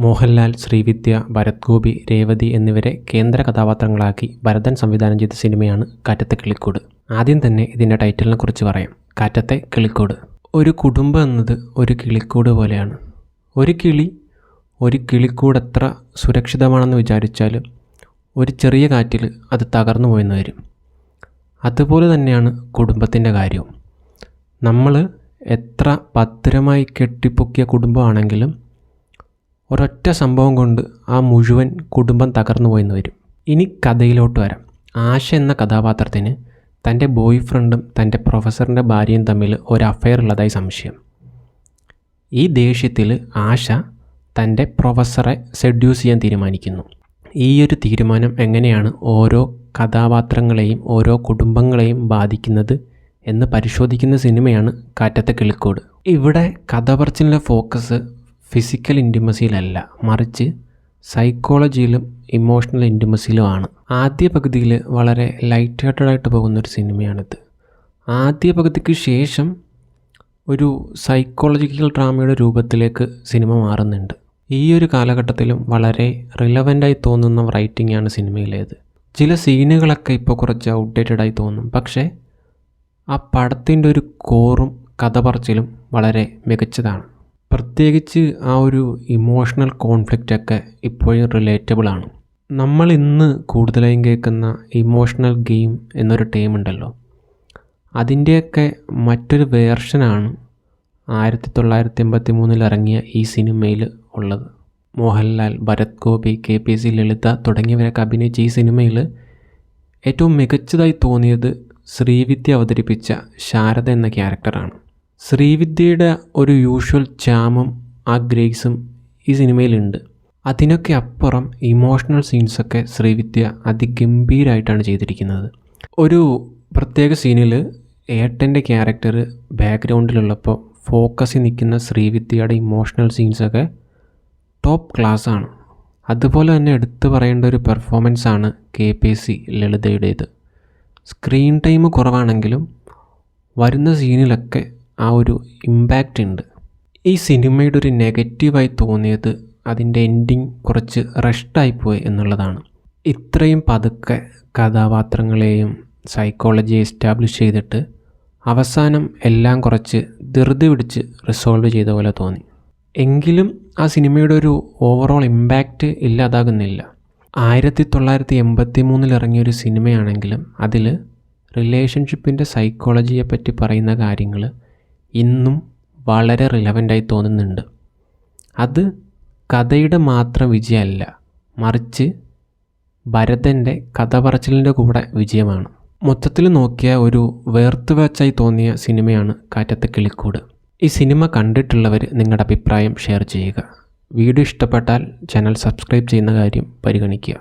മോഹൻലാൽ, ശ്രീവിദ്യ, ഭരത് ഗോപി, രേവതി എന്നിവരെ കേന്ദ്ര കഥാപാത്രങ്ങളാക്കി ഭരതൻ സംവിധാനം ചെയ്ത സിനിമയാണ് കാറ്റത്തെ കിളിക്കൂട്. ആദ്യം തന്നെ ഇതിൻ്റെ ടൈറ്റിലിനെ കുറിച്ച് പറയാം. കാറ്റത്തെ കിളിക്കൂട്. ഒരു കുടുംബം എന്നത് ഒരു കിളിക്കൂട് പോലെയാണ്. ഒരു കിളിക്കൂട് എത്ര സുരക്ഷിതമാണെന്ന് വിചാരിച്ചാലും ഒരു ചെറിയ കാറ്റിൽ അത് തകർന്നു പോയെന്ന് വരും. അതുപോലെ തന്നെയാണ് കുടുംബത്തിൻ്റെ കാര്യവും. നമ്മൾ എത്ര ഭദ്രമായി കെട്ടിപ്പൊക്കിയ കുടുംബമാണെങ്കിലും ഒരൊറ്റ സംഭവം കൊണ്ട് ആ മുഴുവൻ കുടുംബം തകർന്നു പോയെന്ന് വരും. ഇനി കഥയിലോട്ട് വരാം. ആശ എന്ന കഥാപാത്രത്തിന് തൻ്റെ ബോയ് ഫ്രണ്ടും തൻ്റെ പ്രൊഫസറിൻ്റെ ഭാര്യയും തമ്മിൽ ഒരു അഫെയർ ഉള്ളതായി സംശയം. ഈ ദേഷ്യത്തിൽ ആശ തൻ്റെ പ്രൊഫസറെ സെഡ്യൂസ് ചെയ്യാൻ തീരുമാനിക്കുന്നു. ഈ ഒരു തീരുമാനം എങ്ങനെയാണ് ഓരോ കഥാപാത്രങ്ങളെയും ഓരോ കുടുംബങ്ങളെയും ബാധിക്കുന്നത് എന്ന് പരിശോധിക്കുന്ന സിനിമയാണ് കാറ്റത്തെ കിളിക്കൂട്. ഇവിടെ കഥ പറച്ചിലിൻ്റെ ഫോക്കസ് ഫിസിക്കൽ ഇൻറ്റിമസിയിലല്ല, മറിച്ച് സൈക്കോളജിയിലും ഇമോഷണൽ ഇൻറ്റിമസിയിലുമാണ്. ആദ്യ പകുതിയിൽ വളരെ ലൈറ്റ് ഹാർട്ടഡായിട്ട് പോകുന്നൊരു സിനിമയാണിത്. ആദ്യ പകുതിക്ക് ശേഷം ഒരു സൈക്കോളജിക്കൽ ഡ്രാമയുടെ രൂപത്തിലേക്ക് സിനിമ മാറുന്നുണ്ട്. ഈ ഒരു കാലഘട്ടത്തിലും വളരെ റിലവൻ്റായി തോന്നുന്ന റൈറ്റിംഗാണ് സിനിമയിലേത്. ചില സീനുകളൊക്കെ ഇപ്പോൾ കുറച്ച് ഔട്ട്ഡേറ്റഡായി തോന്നും, പക്ഷേ ആ പടത്തിൻ്റെ ഒരു കോറും കഥ പറച്ചിലും വളരെ മികച്ചതാണ്. പ്രത്യേകിച്ച് ആ ഒരു ഇമോഷണൽ കോൺഫ്ലിക്റ്റൊക്കെ ഇപ്പോഴും റിലേറ്റബിളാണ്. നമ്മൾ ഇന്ന് കൂടുതലായും കേൾക്കുന്ന ഇമോഷണൽ ഗെയിം എന്നൊരു ടേം ഉണ്ടല്ലോ, അതിൻ്റെയൊക്കെ മറ്റൊരു വേർഷനാണ് 1983 ഇറങ്ങിയ ഈ സിനിമയിൽ ഉള്ളത്. മോഹൻലാൽ, ഭരത് ഗോപി, KPC ലളിത തുടങ്ങിയവരൊക്കെ അഭിനയിച്ച ഈ സിനിമയിൽ ഏറ്റവും മികച്ചതായി തോന്നിയത് ശ്രീവിദ്യ അവതരിപ്പിച്ച ശാരദ എന്ന ക്യാരക്ടറാണ്. ശ്രീവിദ്യയുടെ ഒരു യൂഷ്വൽ ചാമും ആ ഗ്രേസും ഈ സിനിമയിലുണ്ട്. അതിനൊക്കെ അപ്പുറം ഇമോഷണൽ സീൻസൊക്കെ ശ്രീവിദ്യ അതിഗംഭീരമായിട്ടാണ് ചെയ്തിരിക്കുന്നത്. ഒരു പ്രത്യേക സീനിൽ ഏട്ടൻ്റെ ക്യാരക്ടർ ബാക്ക്ഗ്രൗണ്ടിലുള്ളപ്പോൾ ഫോക്കസിൽ നിൽക്കുന്ന ശ്രീവിദ്യയുടെ ഇമോഷണൽ സീൻസൊക്കെ ടോപ്പ് ക്ലാസ്സാണ്. അതുപോലെ തന്നെ എടുത്തു പറയേണ്ട ഒരു പെർഫോമൻസാണ് KPC ലളിതയുടേത്. സ്ക്രീൻ ടൈം കുറവാണെങ്കിലും വരുന്ന സീനിലൊക്കെ ആ ഒരു ഇമ്പാക്റ്റ് ഉണ്ട്. ഈ സിനിമയുടെ ഒരു നെഗറ്റീവായി തോന്നിയത് അതിൻ്റെ എൻഡിങ് കുറച്ച് റഷ്ടായിപ്പോയി എന്നുള്ളതാണ്. ഇത്രയും പതുക്കെ കഥാപാത്രങ്ങളെയും സൈക്കോളജിയെ എസ്റ്റാബ്ലിഷ് ചെയ്തിട്ട് അവസാനം എല്ലാം കുറച്ച് ധൃതി പിടിച്ച് റിസോൾവ് ചെയ്ത പോലെ തോന്നി. എങ്കിലും ആ സിനിമയുടെ ഒരു ഓവറോൾ ഇമ്പാക്റ്റ് ഇല്ലാതാകുന്നില്ല. 1983 ഇറങ്ങിയൊരു സിനിമയാണെങ്കിലും അതിൽ റിലേഷൻഷിപ്പിൻ്റെ സൈക്കോളജിയെ പറ്റി പറയുന്ന കാര്യങ്ങൾ ഇന്നും വളരെ റിലവൻ്റായി തോന്നുന്നുണ്ട്. അത് കഥയുടെ മാത്രം വിജയമല്ല, മറിച്ച് ഭരതൻ്റെ കഥ പറച്ചിലിൻ്റെ കൂടെ വിജയമാണ്. മൊത്തത്തിൽ നോക്കിയ ഒരു വേർത്ത് വാച്ചായി തോന്നിയ സിനിമയാണ് കാറ്റത്തെ കിളിക്കൂട്. ഈ സിനിമ കണ്ടിട്ടുള്ളവർ നിങ്ങളുടെ അഭിപ്രായം ഷെയർ ചെയ്യുക. വീഡിയോ ഇഷ്ടപ്പെട്ടാൽ ചാനൽ സബ്സ്ക്രൈബ് ചെയ്യുന്ന കാര്യം പരിഗണിക്കുക.